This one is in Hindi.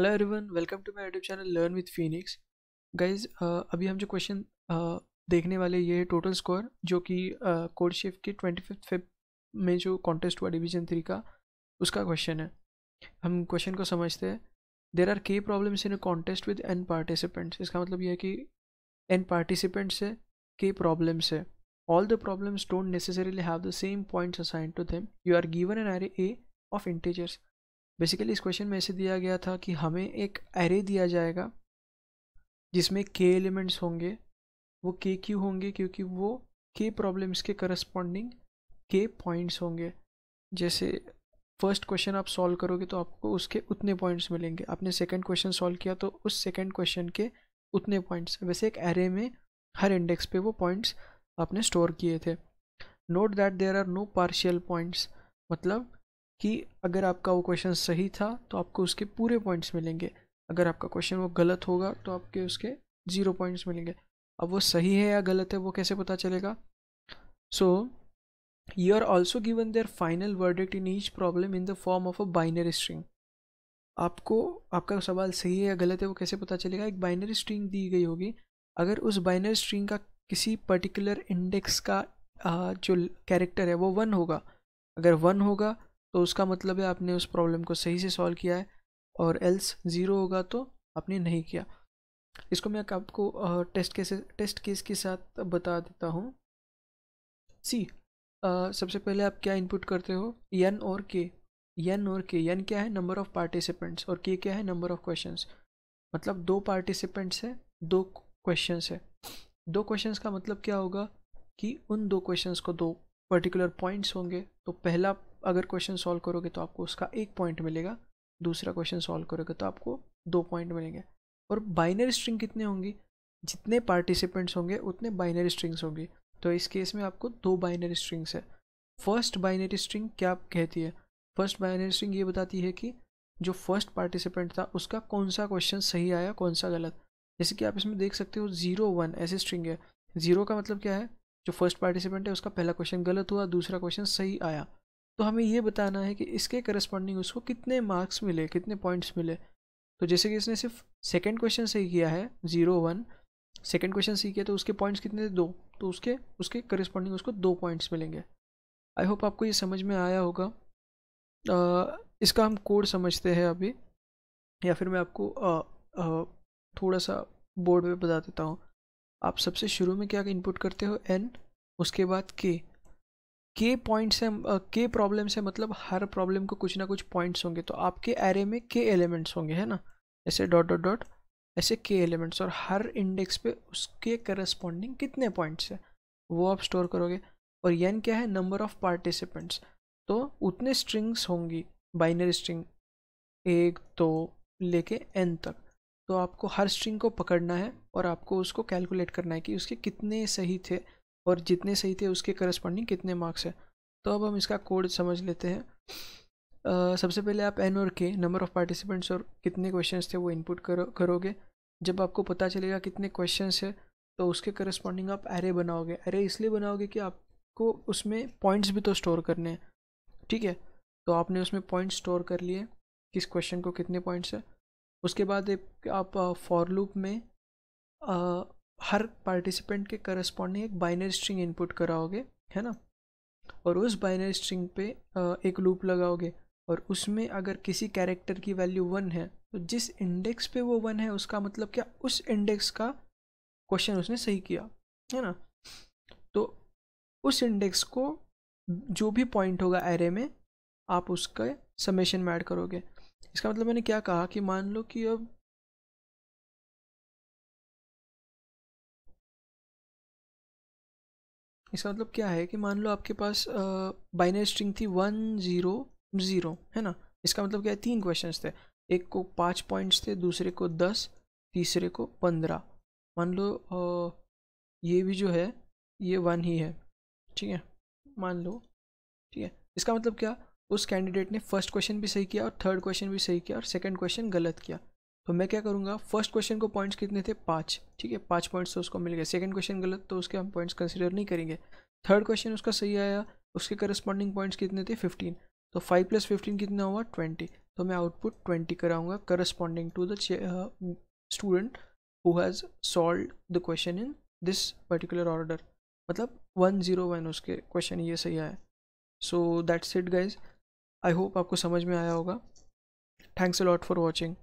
Hello everyone, welcome to my YouTube channel learn with Phoenix. Guys, अभी हम जो क्वेश्चन देखने वाले ये है टोटल स्कोर, जो कि कोड शिफ्ट की 25 फेब में जो कॉन्टेस्ट हुआ डिवीजन 3 का, उसका क्वेश्चन है। हम क्वेश्चन को समझते हैं। There are K problems in a contest with N participants. इसका मतलब ये है कि एन पार्टिसिपेंट्स है, के प्रॉब्लम्स है। All the problems don't necessarily have the same points assigned to them. You are given an array A of integers. Basically इस क्वेश्चन में ऐसे दिया गया था कि हमें एक एरे दिया जाएगा जिसमें के एलिमेंट्स होंगे। वो के क्यों होंगे? क्योंकि वो के प्रॉब्लम्स के करस्पॉन्डिंग के पॉइंट्स होंगे। जैसे फर्स्ट क्वेश्चन आप सॉल्व करोगे तो आपको उसके उतने पॉइंट्स मिलेंगे। आपने सेकंड क्वेश्चन सॉल्व किया तो उस सेकंड क्वेश्चन के उतने पॉइंट्स। वैसे एक एरे में हर इंडेक्स पे वो पॉइंट्स आपने स्टोर किए थे। Note that there are no partial points. मतलब कि अगर आपका वो क्वेश्चन सही था तो आपको उसके पूरे पॉइंट्स मिलेंगे। अगर आपका क्वेश्चन वो गलत होगा तो आपके उसके 0 पॉइंट्स मिलेंगे। अब वो सही है या गलत है वो कैसे पता चलेगा? So you are also given their final verdict in each problem in the form of a binary string. आपको आपका सवाल सही है या गलत है वो कैसे पता चलेगा? एक बाइनरी स्ट्रिंग दी गई होगी। अगर उस बाइनरी स्ट्रिंग का किसी पर्टिकुलर इंडेक्स का जो कैरेक्टर है वो 1 होगा, अगर 1 होगा तो उसका मतलब है आपने उस प्रॉब्लम को सही से सॉल्व किया है, और एल्स 0 होगा तो आपने नहीं किया। इसको मैं आपको टेस्ट केस के साथ बता देता हूँ। सी, सबसे पहले आप क्या इनपुट करते हो? एन और के। एन और के, एन क्या है? नंबर ऑफ पार्टिसिपेंट्स, और के क्या है? Number of questions. मतलब 2 पार्टिसिपेंट्स है, 2 क्वेश्चंस है। 2 क्वेश्चंस का मतलब क्या होगा कि उन 2 क्वेश्चंस को 2 पर्टिकुलर पॉइंट्स होंगे। तो पहला अगर क्वेश्चन सॉल्व करोगे तो आपको उसका 1 पॉइंट मिलेगा, दूसरा क्वेश्चन सॉल्व करोगे तो आपको 2 पॉइंट मिलेंगे। और बाइनरी स्ट्रिंग कितने होंगी? जितने पार्टिसिपेंट्स होंगे उतने बाइनरी स्ट्रिंग्स होंगी। तो इस केस में आपको 2 बाइनरी स्ट्रिंग्स है। फर्स्ट बाइनरी स्ट्रिंग क्या कहती है? फर्स्ट बाइनरी स्ट्रिंग ये बताती है कि जो फर्स्ट पार्टिसिपेंट था उसका कौन सा क्वेश्चन सही आया, कौन सा गलत। जैसे कि आप इसमें देख सकते हो 0 1 ऐसे स्ट्रिंग है। 0 का मतलब क्या है? जो फर्स्ट पार्टिसिपेंट है उसका पहला क्वेश्चन गलत हुआ, दूसरा क्वेश्चन सही आया। तो हमें ये बताना है कि इसके करस्पॉन्डिंग उसको कितने मार्क्स मिले, कितने पॉइंट्स मिले। तो जैसे कि इसने सिर्फ सेकंड क्वेश्चन सही किया है 0 1, सेकंड क्वेश्चन सही किया तो उसके पॉइंट्स कितने थे? 2। तो उसके उसके करस्पॉन्डिंग उसको 2 पॉइंट्स मिलेंगे। आई होप आपको ये समझ में आया होगा। इसका हम कोड समझते हैं अभी, या फिर मैं आपको थोड़ा सा बोर्ड पे बता देता हूँ। आप सबसे शुरू में क्या इनपुट करते हो? एन, उसके बाद के पॉइंट्स है। के प्रॉब्लम्स है, मतलब हर प्रॉब्लम को कुछ ना कुछ पॉइंट्स होंगे। तो आपके एरे में के एलिमेंट्स होंगे, है ना? ऐसे डॉट डॉट डॉट, ऐसे के एलिमेंट्स, और हर इंडेक्स पे उसके करस्पॉन्डिंग कितने पॉइंट्स है वो आप स्टोर करोगे। और एन क्या है? Number of participants. तो उतने स्ट्रिंग्स होंगी, बाइनरी स्ट्रिंग 1 2 लेके एन तक। तो आपको हर स्ट्रिंग को पकड़ना है और आपको उसको कैलकुलेट करना है कि उसके कितने सही थे, और जितने सही थे उसके करस्पॉन्डिंग कितने मार्क्स है। तो अब हम इसका कोड समझ लेते हैं। सबसे पहले आप एन और के, नंबर ऑफ पार्टिसिपेंट्स और कितने क्वेश्चंस थे, वो इनपुट करोगे। जब आपको पता चलेगा कितने क्वेश्चंस है तो उसके करस्पॉन्डिंग आप एरे बनाओगे। एरे इसलिए बनाओगे कि आपको उसमें पॉइंट्स भी तो स्टोर करने हैं, ठीक है? तो आपने उसमें पॉइंट्स स्टोर कर लिए, किस क्वेश्चन को कितने पॉइंट्स है। उसके बाद एक आप फॉर लूप में अ, हर पार्टिसिपेंट के करस्पॉन्डिंग एक बाइनरी स्ट्रिंग इनपुट कराओगे, है ना? और उस बाइनरी स्ट्रिंग पे एक लूप लगाओगे, और उसमें अगर किसी कैरेक्टर की वैल्यू 1 है तो जिस इंडेक्स पे वो 1 है उसका मतलब क्या? उस इंडेक्स का क्वेश्चन उसने सही किया, है ना? तो उस इंडेक्स को जो भी पॉइंट होगा एरे में आप उसका समेशन में ऐड करोगे। इसका मतलब मैंने क्या कहा कि मान लो कि अब इसका मतलब क्या है कि मान लो आपके पास बाइनरी स्ट्रिंग थी 1 0 0, है ना? इसका मतलब क्या है? 3 क्वेश्चंस थे। एक को 5 पॉइंट्स थे, दूसरे को 10, तीसरे को 15। मान लो ये भी जो है ये 1 ही है, ठीक है? मान लो, ठीक है? इसका मतलब क्या? उस कैंडिडेट ने फर्स्ट क्वेश्चन भी सही किया और थर्ड क्वेश्चन भी सही किया और सेकंड क्वेश्चन गलत किया। तो मैं क्या करूँगा? फर्स्ट क्वेश्चन को पॉइंट्स कितने थे? 5, ठीक है? 5 पॉइंट्स तो उसको मिल गए। सेकंड क्वेश्चन गलत तो उसके हम पॉइंट्स कंसिडर नहीं करेंगे। थर्ड क्वेश्चन उसका सही आया, उसके करस्पॉन्डिंग पॉइंट्स कितने थे? 15। तो 5 + 15 कितना हुआ? 20। तो मैं आउटपुट 20 कराऊंगा corresponding to the student who has solve the question in this particular order, मतलब 101 उसके क्वेश्चन ये सही आया। So that's it guys, I hope आपको समझ में आया होगा। Thanks a lot for watching.